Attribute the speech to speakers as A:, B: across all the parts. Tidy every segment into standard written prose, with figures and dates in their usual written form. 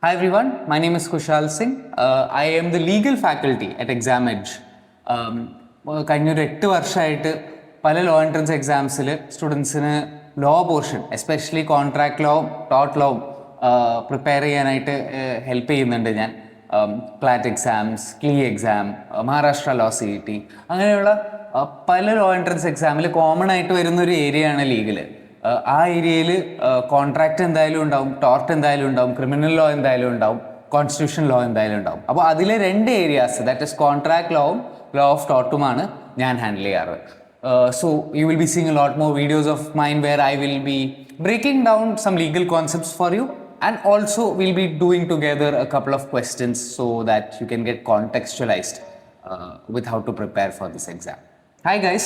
A: Hi everyone, my name is Kushal Singh. I am the legal faculty at Exam Edge. കഴിഞ്ഞൊരു 8 വർഷമായിട്ട് പല law entrance എക്സാംസിൽ സ്റ്റുഡൻസിന് law portion especially contract ലോവും ടോട്ട് ലോവും പ്രിപ്പയർ ചെയ്യാനായിട്ട് ഹെൽപ്പ് ചെയ്യുന്നുണ്ട് ഞാൻ. ക്ലാറ്റ് എക്സാംസ്, ക്ലീ എക്സാം, മഹാരാഷ്ട്ര ലോ CET അങ്ങനെയുള്ള പല ലോ എൻട്രൻസ് എക്സാമിൽ കോമൺ ആയിട്ട് വരുന്നൊരു ഏരിയയാണ് ലീഗൽ. ആ ഏരിയയിൽ കോൺട്രാക്ട് എന്തായാലും ഉണ്ടാവും, ടോർട്ട് എന്തായാലും ഉണ്ടാവും, ക്രിമിനൽ ലോ എന്തായാലും ഉണ്ടാവും, കോൺസ്റ്റിറ്റ്യൂഷൻ ലോ എന്തായാലും ഉണ്ടാവും. അപ്പോൾ അതിലെ 2 ഏരിയാസ്, ദാറ്റ് ഇസ് കോൺട്രാക്ട് ലോവും ലോ ഓഫ് ടോർട്ടുമാണ് ഞാൻ ഹാൻഡിൽ ചെയ്യാറ്. So you will be seeing a lot more videos of mine where I will be breaking down some legal concepts for you, and also we'll be doing together a couple of questions so that you can get contextualized with how to prepare for this exam. Hi guys,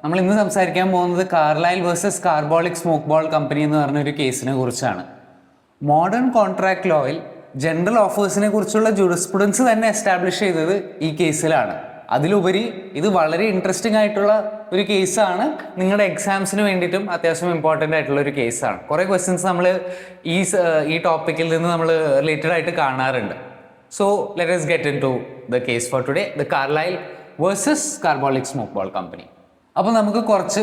A: നമ്മൾ ഇന്ന് സംസാരിക്കാൻ പോകുന്നത് Carlyle versus carbolic Smoke Ball company എന്ന് പറഞ്ഞൊരു കേസിനെ കുറിച്ചാണ്. Modern contract ലോയിൽ general ഓഫേഴ്സിനെ കുറിച്ചുള്ള jurisprudence തന്നെ എസ്റ്റാബ്ലിഷ് ചെയ്തത് ഈ കേസിലാണ്. അതിലുപരി ഇത് വളരെ ഇൻട്രസ്റ്റിംഗ് ആയിട്ടുള്ള ഒരു കേസാണ്. നിങ്ങളുടെ എക്സാംസിന് വേണ്ടിയിട്ടും അത്യാവശ്യം ഇമ്പോർട്ടൻ്റ് ആയിട്ടുള്ള ഒരു കേസാണ്. കുറേ ക്വസ്റ്റ്യൻസ് നമ്മൾ ഈ ടോപ്പിക്കിൽ നിന്ന് നമ്മൾ റിലേറ്റഡ് ആയിട്ട് കാണാറുണ്ട്. So let us get into the case for today, the Carlyle versus Carbolic Smoke Ball Company. അപ്പോൾ നമുക്ക് കുറച്ച്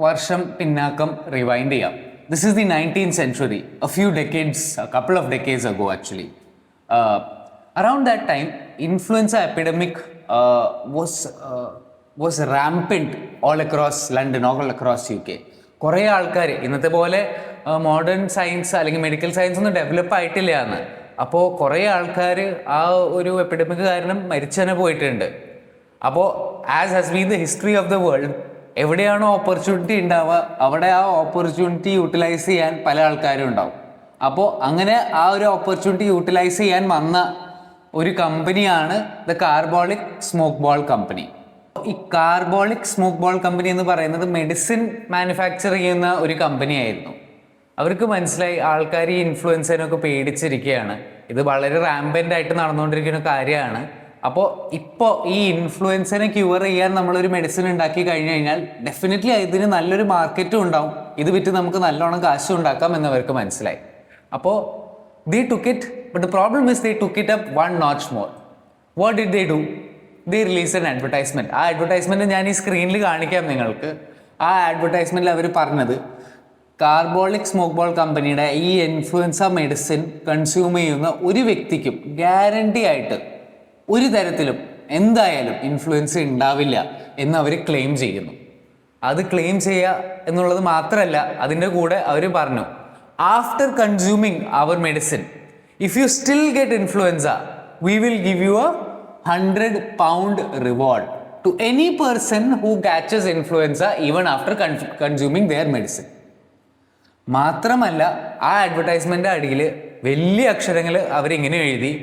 A: വർഷം പിന്നാക്കം റിവൈൻഡ് ചെയ്യാം. This is the 19th century, a couple of decades ago actually. Around that time, influenza epidemic was rampant all across London, all across UK. കുറേ ആൾക്കാർ ഇന്നത്തെ പോലെ മോഡേൺ സയൻസ് അല്ലെങ്കിൽ മെഡിക്കൽ സയൻസ് ഒന്നും ഡെവലപ്പ് ആയിട്ടില്ല എന്ന്. അപ്പോൾ കുറേ ആൾക്കാർ ആ ഒരു എപ്പിഡമിക് കാരണം മരിച്ചനെ പോയിട്ടുണ്ട്. അപ്പോൾ as has been the history of the world, എവിടെയാണോ ഓപ്പർച്യൂണിറ്റി ഉണ്ടാവുക അവിടെ ആ ഓപ്പർച്യൂണിറ്റി യൂട്ടിലൈസ് ചെയ്യാൻ പല ആൾക്കാരും ഉണ്ടാവും. അപ്പോൾ അങ്ങനെ ആ ഒരു ഓപ്പർച്യൂണിറ്റി യൂട്ടിലൈസ് ചെയ്യാൻ വന്ന ഒരു കമ്പനിയാണ് the carbolic Smoke Ball company. ഈ കാർബോളിക് സ്മോക്ക് ബോൾ കമ്പനി എന്ന് പറയുന്നത് മെഡിസിൻ മാനുഫാക്ചർ ചെയ്യുന്ന ഒരു കമ്പനിയായിരുന്നു. അവർക്ക് മനസ്സിലായി ആൾക്കാർ ഈ ഇൻഫ്ലുവൻസറിനൊക്കെ പേടിച്ചിരിക്കുകയാണ്, ഇത് വളരെ റാമ്പൻ്റ് ആയിട്ട് നടന്നുകൊണ്ടിരിക്കുന്ന കാര്യമാണ്. അപ്പോൾ ഇപ്പോൾ ഈ ഇൻഫ്ലുവൻസറിനെ ക്യൂർ ചെയ്യാൻ നമ്മളൊരു മെഡിസിൻ ഉണ്ടാക്കി കഴിഞ്ഞു കഴിഞ്ഞാൽ ഡെഫിനറ്റ്ലി ഇതിന് നല്ലൊരു മാർക്കറ്റും ഉണ്ടാവും, ഇത് വിറ്റ് നമുക്ക് നല്ലോണം കാശും ഉണ്ടാക്കാം എന്നവർക്ക് മനസ്സിലായി. അപ്പോൾ they took it, but the problem is they took it up one notch more. What did they do? They released an advertisement. ആ അഡ്വർടൈസ്മെൻറ്റ് ഞാൻ ഈ സ്ക്രീനിൽ കാണിക്കാം നിങ്ങൾക്ക്. ആ അഡ്വർടൈസ്മെൻറ്റിൽ അവർ പറഞ്ഞത് കാർബോളിക് സ്മോക്ക് ബോൾ കമ്പനിയുടെ ഈ ഇൻഫ്ലുവൻസ മെഡിസിൻ കൺസ്യൂം ചെയ്യുന്ന ഒരു വ്യക്തിക്കും ഗ്യാരണ്ടി ആയിട്ട് ഒരു തരത്തിലും എന്തായാലും ഇൻഫ്ലുവൻസ് ഉണ്ടാവില്ല എന്ന് അവർ ക്ലെയിം ചെയ്യുന്നു. അത് ക്ലെയിം ചെയ്യുക എന്നുള്ളത് മാത്രമല്ല, അതിൻ്റെ കൂടെ അവർ പറഞ്ഞു, after consuming our medicine, if you still get influenza, we will give you a £100 reward to any person who catches influenza even after consuming their medicine. മാത്രമല്ല ആ അഡ്വർടൈസ്മെൻ്റ് അടിയിൽ വലിയ അക്ഷരങ്ങൾ അവരിങ്ങനെ എഴുതി,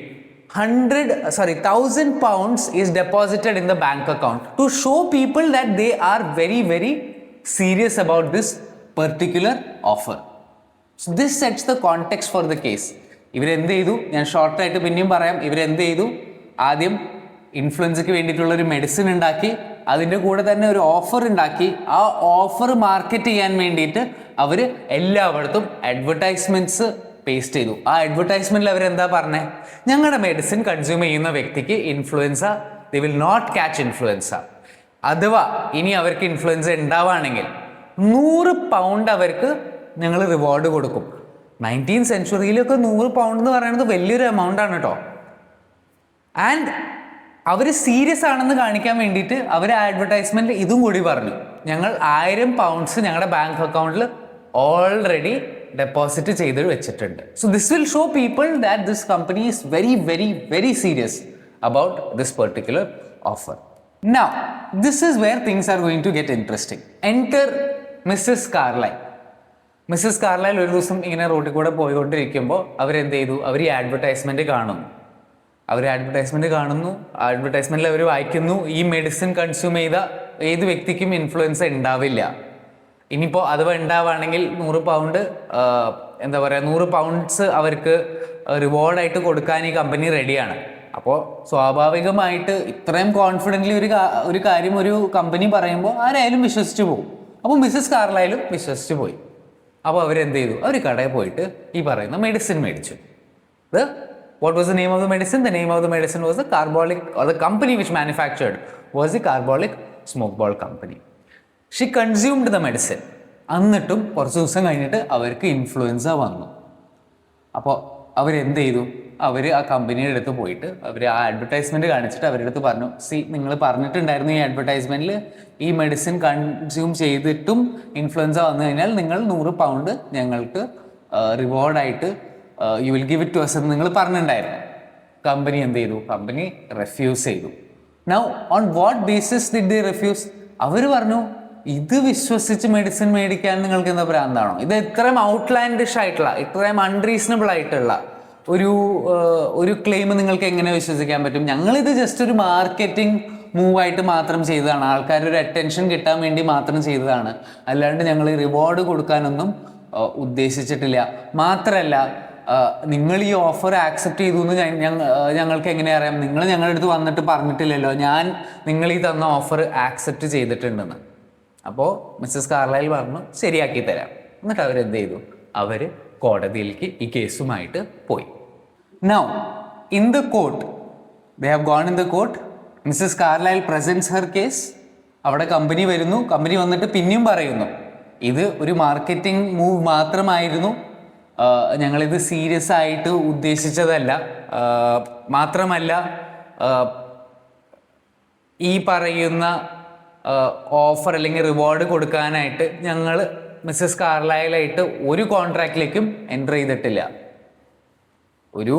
A: £1,000 is deposited in the bank account to show people that they are very, very serious about this particular offer. So this sets the context for the case. ഇവരെന്ത് ചെയ്തു, ഞാൻ ഷോർട്ടായിട്ട് പിന്നെയും പറയാം. ഇവരെന്ത് ചെയ്തു, ആദ്യം ഇൻഫ്ലുവൻസയ്ക്ക് വേണ്ടിയിട്ടുള്ളൊരു മെഡിസിൻ ഉണ്ടാക്കി, അതിൻ്റെ കൂടെ തന്നെ ഒരു ഓഫർ ഉണ്ടാക്കി. ആ ഓഫർ മാർക്കറ്റ് ചെയ്യാൻ വേണ്ടിയിട്ട് അവർ എല്ലായിടത്തും അഡ്വർടൈസ്മെൻറ്റ്സ് പേസ്റ്റ് ചെയ്തു. ആ അഡ്വർടൈസ്മെൻറ്റിൽ അവരെന്താ പറഞ്ഞത്, ഞങ്ങളുടെ മെഡിസിൻ കൺസ്യൂം ചെയ്യുന്ന വ്യക്തിക്ക് influenza, they will not catch influenza. അഥവാ ഇനി അവർക്ക് ഇൻഫ്ലുവൻസ ഉണ്ടാവുകയാണെങ്കിൽ £100 അവർക്ക് ഞങ്ങൾ റിവാർഡ് കൊടുക്കും. 19th centuryയിലൊക്കെ £100 എന്ന് പറയുന്നത് വലിയൊരു എമൗണ്ട് ആണ് കേട്ടോ. ആൻഡ് അവർ സീരിയസ് ആണെന്ന് കാണിക്കാൻ വേണ്ടിയിട്ട് അവർ ആ അഡ്വർടൈസ്മെൻറ്റിൽ ഇതും കൂടി പറഞ്ഞു, ഞങ്ങൾ £1000 ഞങ്ങളുടെ ബാങ്ക് അക്കൗണ്ടിൽ ഓൾറെഡി ഡെപ്പോസിറ്റ് ചെയ്ത് വെച്ചിട്ടുണ്ട്. So this will show people that this company is very very very serious about this particular offer. Now this is where things are going to get interesting. Enter Mrs Carlill. Mrs Carlill ഒരു ദിവസം ഇങ്ങനെ റോഡിൽ കൂടെ പോയിക്കൊണ്ടിരിക്കുമ്പോൾ അവരെന്ത് ചെയ്തു, അവർ ഈ advertisement കാണുന്നു. അഡ്വർടൈസ്മെൻറ്റിൽ അവർ വായിക്കുന്നു, ഈ മെഡിസിൻ കൺസ്യൂം ചെയ്ത ഏത് വ്യക്തിക്കും ഇൻഫ്ലുവൻസ ഉണ്ടാവില്ല. ഇനിയിപ്പോൾ അഥവാ ഉണ്ടാവുകയാണെങ്കിൽ £100 എന്താ പറയുക, £100 അവർക്ക് റിവാർഡായിട്ട് കൊടുക്കാൻ ഈ കമ്പനി റെഡിയാണ്. അപ്പോൾ സ്വാഭാവികമായിട്ട് ഇത്രയും കോൺഫിഡൻ്റ്ലി ഒരു കാര്യം ഒരു കമ്പനി പറയുമ്പോൾ ആരായാലും വിശ്വസിച്ച് പോകും. അപ്പോൾ മിസ്സസ് കാർലൈലും വിശ്വസിച്ച് പോയി. അപ്പോൾ അവരെന്ത് ചെയ്തു, അവർ കടയിൽ പോയിട്ട് ഈ പറയുന്ന മെഡിസിൻ മേടിച്ചു. What was the name of the medicine? The name of the medicine was the carbolic, or the company which manufactured was the Carbolic Smoke Ball Company. She consumed the medicine. എന്നിട്ടും കുറച്ച് ദിവസം കഴിഞ്ഞിട്ട് അവർക്ക് influenza വന്നു. അപ്പോൾ അവരെന്ത് ചെയ്തു? അവർ ആ കമ്പനിയുടെ അടുത്ത് പോയിട്ട് അവർ ആ അഡ്വർടൈസ്മെൻറ്റ് കാണിച്ചിട്ട് അവരുടെ അടുത്ത് പറഞ്ഞു, നിങ്ങൾ പറഞ്ഞിട്ടുണ്ടായിരുന്നു ഈ അഡ്വർടൈസ്മെൻറ്റിൽ ഈ മെഡിസിൻ കൺസ്യൂം ചെയ്തിട്ടും ഇൻഫ്ലുവൻസ വന്നു കഴിഞ്ഞാൽ നിങ്ങൾ 100 പൗണ്ട് ഞങ്ങൾക്ക് റിവാർഡായിട്ട് you will give it to us എന്ന് നിങ്ങൾ പറഞ്ഞിട്ടുണ്ടായിരുന്നു. കമ്പനി എന്ത് ചെയ്തു? കമ്പനി റെഫ്യൂസ് ചെയ്തു. Now on what basis did they refuse? അവർ പറഞ്ഞു, ഇത് വിശ്വസിച്ച് മെഡിസിൻ മേടിക്കാൻ നിങ്ങൾക്ക് എന്താ ഭ്രാന്താണോ? ഇത് ഇത്രയും ഔട്ട്ലാൻഡിഷ് ആയിട്ടുള്ള, ഇത്രയും അൺറീസണബിൾ ആയിട്ടുള്ള ഒരു ക്ലെയിം നിങ്ങൾക്ക് എങ്ങനെ വിശ്വസിക്കാൻ പറ്റും? ഞങ്ങളിത് ജസ്റ്റ് ഒരു മാർക്കറ്റിംഗ് മൂവായിട്ട് മാത്രം ചെയ്തതാണ്, ആൾക്കാരുടെ ഒരു അറ്റൻഷൻ കിട്ടാൻ വേണ്ടി മാത്രം ചെയ്തതാണ്, അല്ലാണ്ട് ഞങ്ങൾ റിവാർഡ് കൊടുക്കാനൊന്നും ഉദ്ദേശിച്ചിട്ടില്ല. മാത്രമല്ല, നിങ്ങൾ ഈ ഓഫർ ആക്സെപ്റ്റ് ചെയ്തു എന്ന് ഞങ്ങൾക്ക് എങ്ങനെ അറിയാം? നിങ്ങൾ ഞങ്ങളുടെ അടുത്ത് വന്നിട്ട് പറഞ്ഞിട്ടില്ലല്ലോ നിങ്ങൾ ഈ തന്ന ഓഫർ ആക്സെപ്റ്റ് ചെയ്തിട്ടുണ്ടെന്ന്. അപ്പോൾ മിസ്സസ് കാർലൈൽ പറഞ്ഞു, ശരിയാക്കി തരാം. എന്നിട്ട് അവരെന്ത് ചെയ്തു? അവർ കോടതിയിലേക്ക് ഈ കേസുമായിട്ട് പോയി. Now in the court, they have gone in the court. Mrs Carlill presents her case. അവിടെ കമ്പനി വരുന്നു. കമ്പനി വന്നിട്ട് പിന്നെയും പറയുന്നു, ഇത് ഒരു മാർക്കറ്റിംഗ് മൂവ് മാത്രമായിരുന്നു, ഞങ്ങളിത് സീരിയസ് ആയിട്ട് ഉദ്ദേശിച്ചതല്ല. മാത്രമല്ല, ഈ പറയുന്ന ഓഫർ അല്ലെങ്കിൽ റിവാർഡ് കൊടുക്കാനായിട്ട് ഞങ്ങൾ മിസ്സസ് കാർലൈലായിട്ട് ഒരു കോൺട്രാക്റ്റിലേക്കും എൻ്റർ ചെയ്തിട്ടില്ല. ഒരു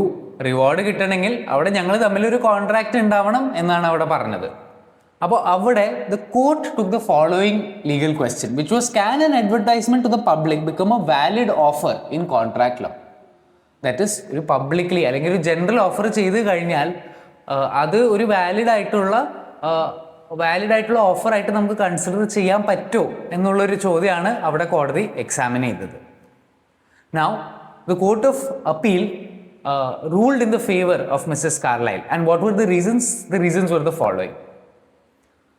A: റിവാർഡ് കിട്ടണമെങ്കിൽ അവിടെ ഞങ്ങൾ തമ്മിലൊരു കോൺട്രാക്റ്റ് ഉണ്ടാവണം എന്നാണ് അവിടെ പറഞ്ഞത്. അപ്പോൾ അവിടെ the court took the following legal question which was, can an advertisement to the public become a valid offer in contract law? That is, ഒരു പബ്ലിക്ലി അല്ലെങ്കിൽ ഒരു ജനറൽ ഓഫർ ചെയ്ത് കഴിഞ്ഞാൽ അത് ഒരു വാലിഡ് ആയിട്ടുള്ള ഓഫറായിട്ട് നമുക്ക് കൺസിഡർ ചെയ്യാൻ പറ്റുമോ എന്നുള്ളൊരു ചോദ്യമാണ് അവിടെ കോടതി എക്സാമിൻ ചെയ്തത്. Now the court of appeal ruled in the favor of Mrs. Carlyle. And what were the reasons? The reasons were the following.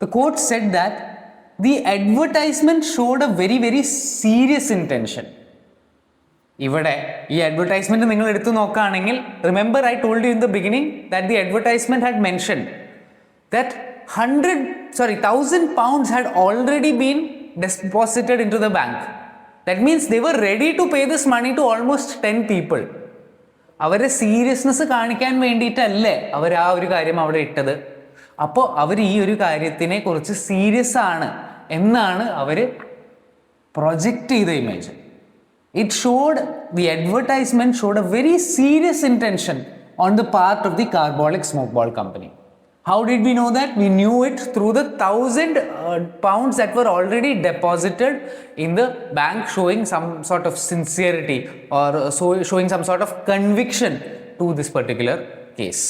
A: The court said that the advertisement showed a very, very serious intention. ഇവിടെ ഈ advertisement നിങ്ങൾ എടുത്തു നോക്കുകയാണെങ്കിൽ, remember I told you in the beginning that the advertisement had mentioned that 1,000 pounds had already been deposited into the bank. That means they were ready to pay this money to almost 10 people. അവരെ seriousness കാണിക്കാൻ വേണ്ടിയിട്ടല്ലേ അവർ ആ ഒരു കാര്യം അവിടെ ഇട്ടത്. അപ്പോൾ അവർ ഈ ഒരു കാര്യത്തിനെ കുറിച്ച് സീരിയസ് ആണ് എന്നാണ് അവർ പ്രൊജക്റ്റ് ചെയ്ത image. It showed, the advertisement showed a very serious intention on the part of the Carbolic Smoke Ball company. How did we know that? We knew it through the 1,000 pounds that were already deposited in the bank, showing some sort of sincerity or showing some sort of conviction to this particular case.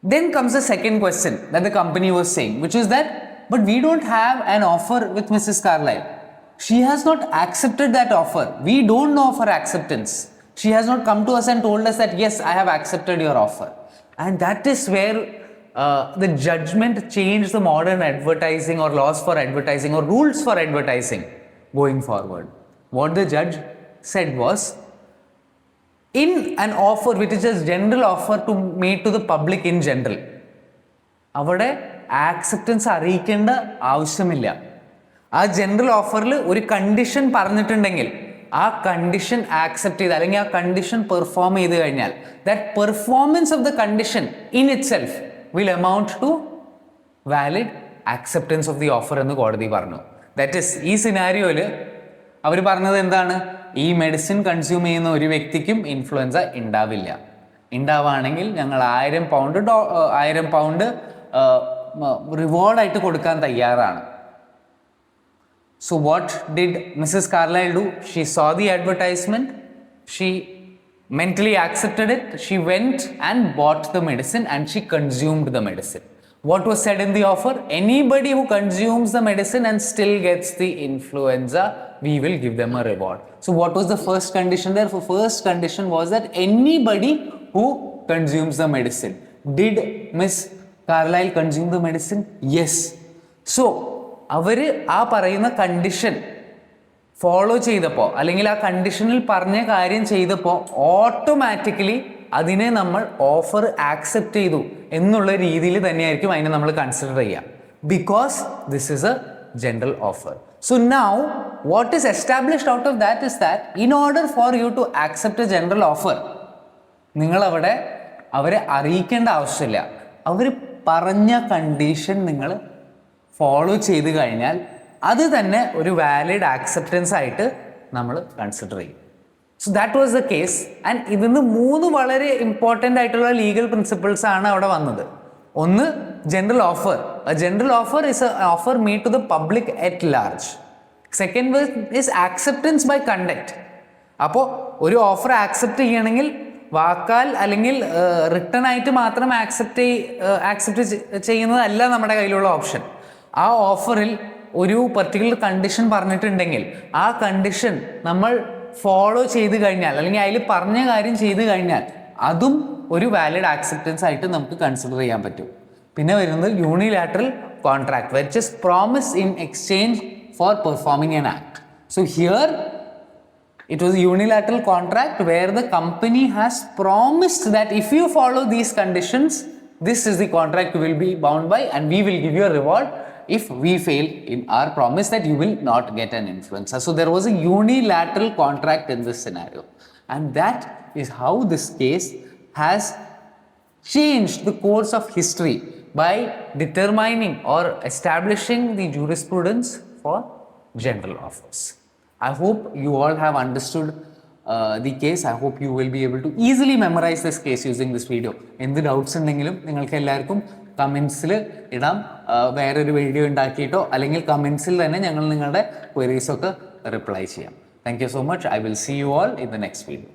A: Then comes the second question that the company was saying, which is that, but we don't have an offer with Mrs. Carlyle. She has not accepted that offer. We don't know of her acceptance. She has not come to us and told us that, yes, I have accepted your offer. And that is where the judgment changed the modern advertising or laws for advertising or rules for advertising going forward. What the judge said was, in an offer which is just general offer to made to the public in general, അവിടെ acceptance അറിയിക്കേണ്ട ആവശ്യമില്ല. ആ general ഓഫറിൽ ഒരു condition പറഞ്ഞിട്ടുണ്ടെങ്കിൽ ആ condition accept ചെയ്ത് അല്ലെങ്കിൽ ആ കണ്ടീഷൻ പെർഫോം ചെയ്ത് കഴിഞ്ഞാൽ, that performance of the condition in it self will amount to valid acceptance of the offer എന്ന് കോടതി പറഞ്ഞു. ദാറ്റ് ഈസ്, ഈ സിനാരിയോയിൽ അവർ പറഞ്ഞത് എന്താണ്? ഈ മെഡിസിൻ കൺസ്യൂം ചെയ്യുന്ന ഒരു വ്യക്തിക്കും ഇൻഫ്ലുവൻസ ഉണ്ടാവില്ല. ഉണ്ടാവുകയാണെങ്കിൽ ഞങ്ങൾ 1,000 പൗണ്ട് റിവാർഡായിട്ട് കൊടുക്കാൻ തയ്യാറാണ്. So what did Mrs. Carlyle do? She saw the advertisement. She mentally accepted it. She went and bought the medicine and she consumed the medicine. What was said in the offer? Anybody who consumes the medicine and still gets the influenza, we will give them a reward. So what was the first condition there? The first condition was that anybody who consumes the medicine. Did Miss Carlyle consume the medicine? Yes. So അവർ ആ പറയുന്ന condition follow ചെയ്തപ്പോൾ അല്ലെങ്കിൽ ആ കണ്ടീഷനിൽ പറഞ്ഞ കാര്യം ചെയ്തപ്പോൾ automatically അതിനെ നമ്മൾ ഓഫർ ആക്സെപ്റ്റ് ചെയ്തു എന്നുള്ള രീതിയിൽ തന്നെയായിരിക്കും അതിനെ നമ്മൾ കൺസിഡർ ചെയ്യുക. Because this is A general offer. So now what is established out of that is that in order for you to accept a general offer, നിങ്ങളവിടെ അവരെ അറിയിക്കേണ്ട ആവശ്യമില്ല. അവർ പറഞ്ഞ കണ്ടീഷൻ നിങ്ങൾ ഫോളോ ചെയ്ത് കഴിഞ്ഞാൽ അത് തന്നെ ഒരു വാലിഡ് ആക്സെപ്റ്റൻസ് ആയിട്ട് നമ്മൾ കൺസിഡർ ചെയ്യും. So that was the case. And ഇതിന്ന് 3 വളരെ ഇമ്പോർട്ടൻ്റ് ആയിട്ടുള്ള ലീഗൽ പ്രിൻസിപ്പിൾസ് ആണ് അവിടെ വന്നത്. ഒന്ന്, general offer. A general offer is a offer made to the public at large. Second is acceptance by conduct. അപ്പോൾ ഒരു ഓഫർ ആക്സെപ്റ്റ് ചെയ്യണമെങ്കിൽ വാക്കാൽ അല്ലെങ്കിൽ റിട്ടൺ ആയിട്ട് മാത്രം ആക്സെപ്റ്റ് ചെയ്യുന്നതല്ല നമ്മുടെ കയ്യിലുള്ള ഓപ്ഷൻ. ആ ഓഫറിൽ ഒരു പെർട്ടിക്കുലർ കണ്ടീഷൻ പറഞ്ഞിട്ടുണ്ടെങ്കിൽ ആ കണ്ടീഷൻ നമ്മൾ ഫോളോ ചെയ്ത് കഴിഞ്ഞാൽ അല്ലെങ്കിൽ അതിൽ പറഞ്ഞ കാര്യം ചെയ്ത് കഴിഞ്ഞാൽ അതും ഒരു വാലിഡ് ആക്സെപ്റ്റൻസ് ആയിട്ട് നമുക്ക് കൺസിഡർ ചെയ്യാൻ പറ്റും. പിന്നെ വരുന്നത് unilateral contract, which is promise in exchange four performing an act. So here it was a unilateral contract where the company has promised that if you follow these conditions, this is the contract you will be bound by and we will give you a reward if we fail in our promise that you will not get an influencer. So there was a unilateral contract in this scenario, and that is how this case has changed the course of history by determining or establishing the jurisprudence for general offers. I hope you all have understood the case. I hope you will be able to easily memorize this case using this video. എന്ത് doubts ഉണ്ടെങ്കിലും നിങ്ങൾക്ക് എല്ലാവർക്കും കമൻസിൽ ഇടാം. വേറൊരു video ഉണ്ടാക്കിയിട്ടോ അല്ലെങ്കിൽ കമൻസിൽ തന്നെ ഞങ്ങൾ നിങ്ങളുടെ ക്വയറീസൊക്കെ റിപ്ലൈ ചെയ്യാം. Thank you so much. I will see you all in the next video.